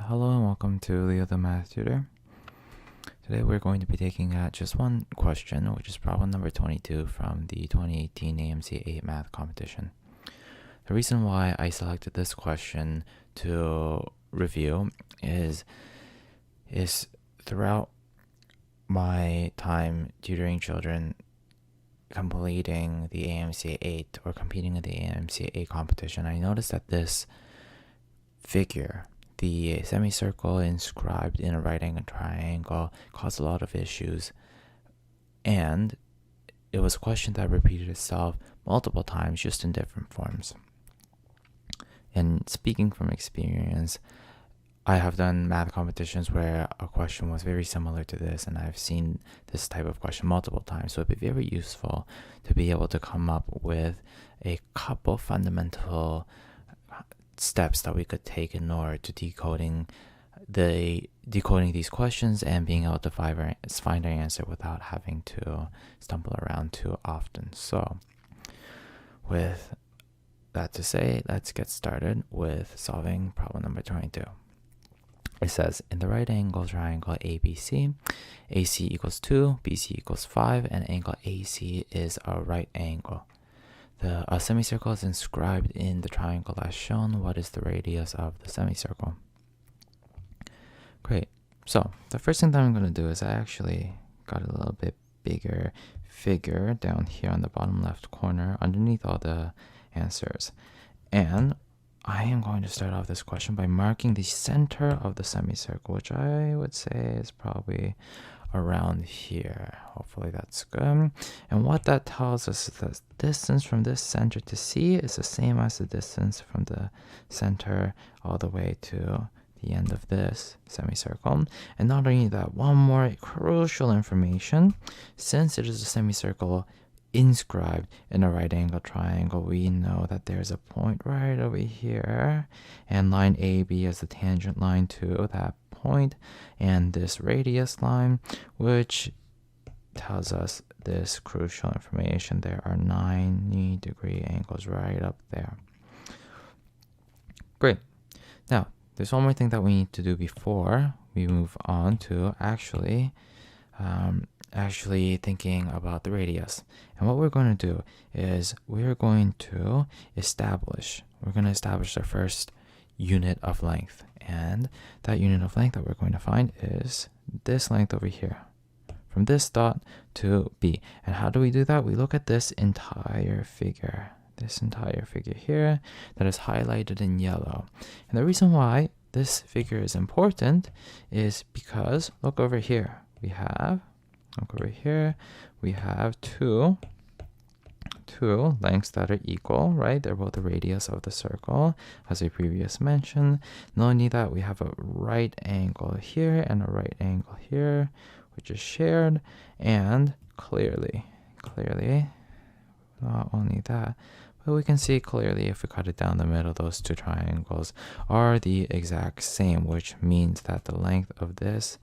Hello and welcome to Leo the Math Tutor. Today we're going to be taking just one question, which is problem number 22 from the 2018 AMC 8 math competition. The reason why I selected this question to review is throughout my time tutoring children completing the AMC 8 or competing in the AMC 8 competition, I noticed that this figure, the semicircle inscribed in a right angle triangle, caused a lot of issues, and it was a question that repeated itself multiple times, just in different forms. And speaking from experience, I have done math competitions where a question was very similar to this, and I've seen this type of question multiple times, so it'd be very useful to be able to come up with a couple fundamental steps that we could take in order to decoding these questions and being able to find our answer without having to stumble around too often. So with that to say, let's get started with solving problem number 22. It says, in the right angle triangle ABC, AC equals 2, BC equals 5, and angle AC is a right angle. A semicircle is inscribed in the triangle as shown. What is the radius of the semicircle? Great. So the first thing that I'm going to do is I actually got a little bit bigger figure down here on the bottom left corner underneath all the answers. And I am going to start off this question by marking the center of the semicircle, which I would say is probably around here. Hopefully that's good. And what that tells us is that distance from this center to C is the same as the distance from the center all the way to the end of this semicircle. And not only that, one more crucial information: since it is a semicircle inscribed in a right angle triangle, we know that there's a point right over here, and line AB is the tangent line to that point, and this radius line, which tells us this crucial information. There are 90-degree angles right up there. Great. Now, there's one more thing that we need to do before we move on to actually thinking about the radius. And what we're going to do is we're going to establish our first unit of length. And that unit of length that we're going to find is this length over here, from this dot to B. And how do we do that? We look at this entire figure here that is highlighted in yellow. And the reason why this figure is important is because look over here. We have two lengths that are equal, right? They're both the radius of the circle, as we previously mentioned. Not only that, we have a right angle here and a right angle here, which is shared. And clearly, not only that, but we can see clearly if we cut it down the middle, those two triangles are the exact same, which means that the length of this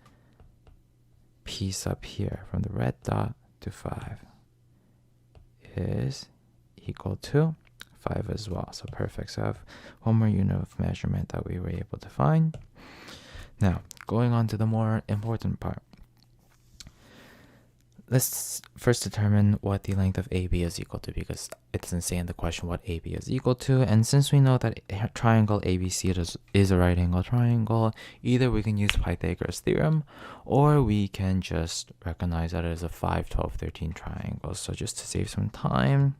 piece up here from the red dot to 5 is equal to 5 as well. So perfect. So I have one more unit of measurement that we were able to find. Now, going on to the more important part. Let's first determine what the length of AB is equal to, because it doesn't say in the question what AB is equal to. And since we know that triangle ABC is a right angle triangle, either we can use Pythagoras theorem, or we can just recognize that it is a 5, 12, 13 triangle. So just to save some time,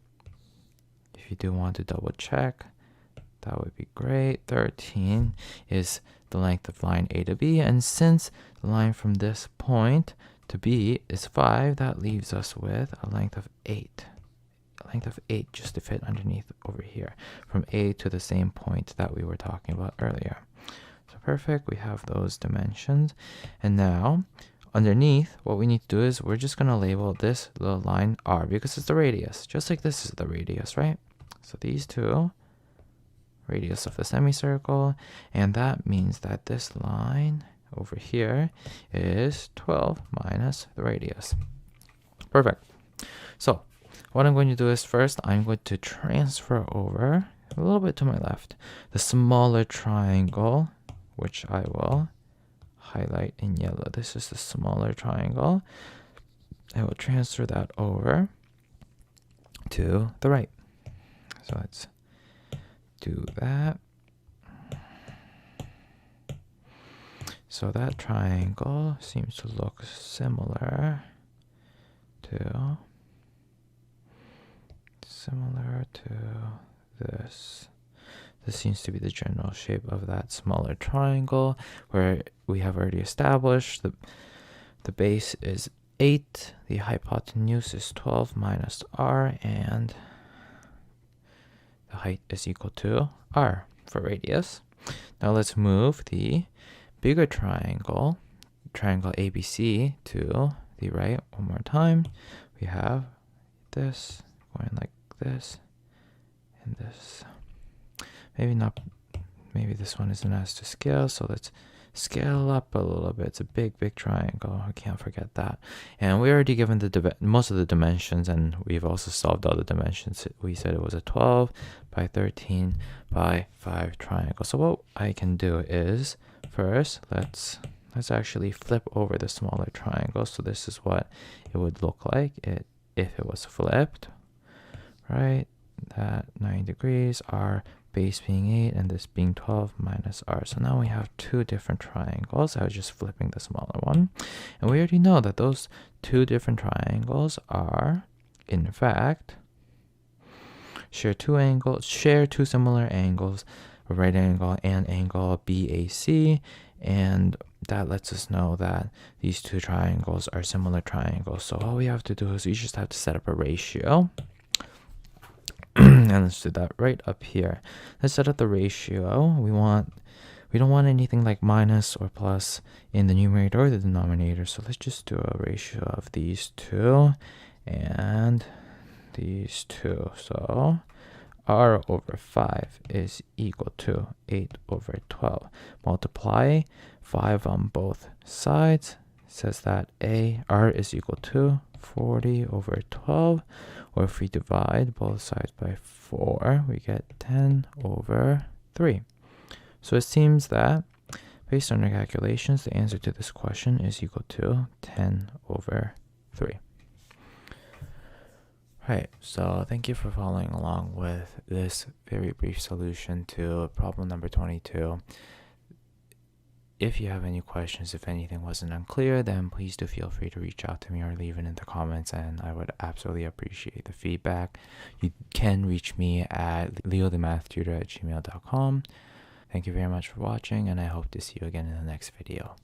if you do want to double check, that would be great. 13 is the length of line A to B, and since the line from this point to B is 5, that leaves us with a length of 8. A length of 8 just to fit underneath over here, from A to the same point that we were talking about earlier. So perfect, we have those dimensions. And now, underneath, what we need to do is we're just going to label this little line R, because it's the radius, just like this is the radius, right? So these two, radius of the semicircle, and that means that this line over here is 12 minus the radius. Perfect. So what I'm going to do is first I'm going to transfer over a little bit to my left the smaller triangle which I will highlight in yellow. This is the smaller triangle. I will transfer that over to the right. So let's do that. So that triangle seems to look similar to this. This seems to be the general shape of that smaller triangle, where we have already established the base is 8, the hypotenuse is 12 minus r, and the height is equal to r for radius. Now let's move the bigger triangle, triangle ABC, to the right one more time. We have this going like this and this. Maybe this one isn't as to scale, so let's scale up a little bit. It's a big triangle. I can't forget that. And we already given most of the dimensions, and we've also solved all the dimensions. We said it was a 12 by 13 by 5 triangle. So what I can do is, first, let's actually flip over the smaller triangle. So this is what it would look like if it was flipped, right? That 9 degrees, our base being 8 and this being 12 minus r. So now we have two different triangles. I was just flipping the smaller one. And we already know that those two different triangles are, in fact, share two similar angles, a right angle and angle BAC, and that lets us know that these two triangles are similar triangles. So all we have to do is we just have to set up a ratio. And let's do that right up here. Let's set up the ratio. We don't want anything like minus or plus in the numerator or the denominator. So let's just do a ratio of these two and these two. So r over 5 is equal to 8 over 12. Multiply 5 on both sides. It says that r is equal to 40 over 12. Or if we divide both sides by 4, we get 10 over 3. So it seems that, based on our calculations, the answer to this question is equal to 10 over 3. Right, so thank you for following along with this very brief solution to problem number 22. If you have any questions, if anything wasn't unclear, then please do feel free to reach out to me or leave it in the comments, and I would absolutely appreciate the feedback. You can reach me at leothemathtutor@gmail.com. Thank you very much for watching, and I hope to see you again in the next video.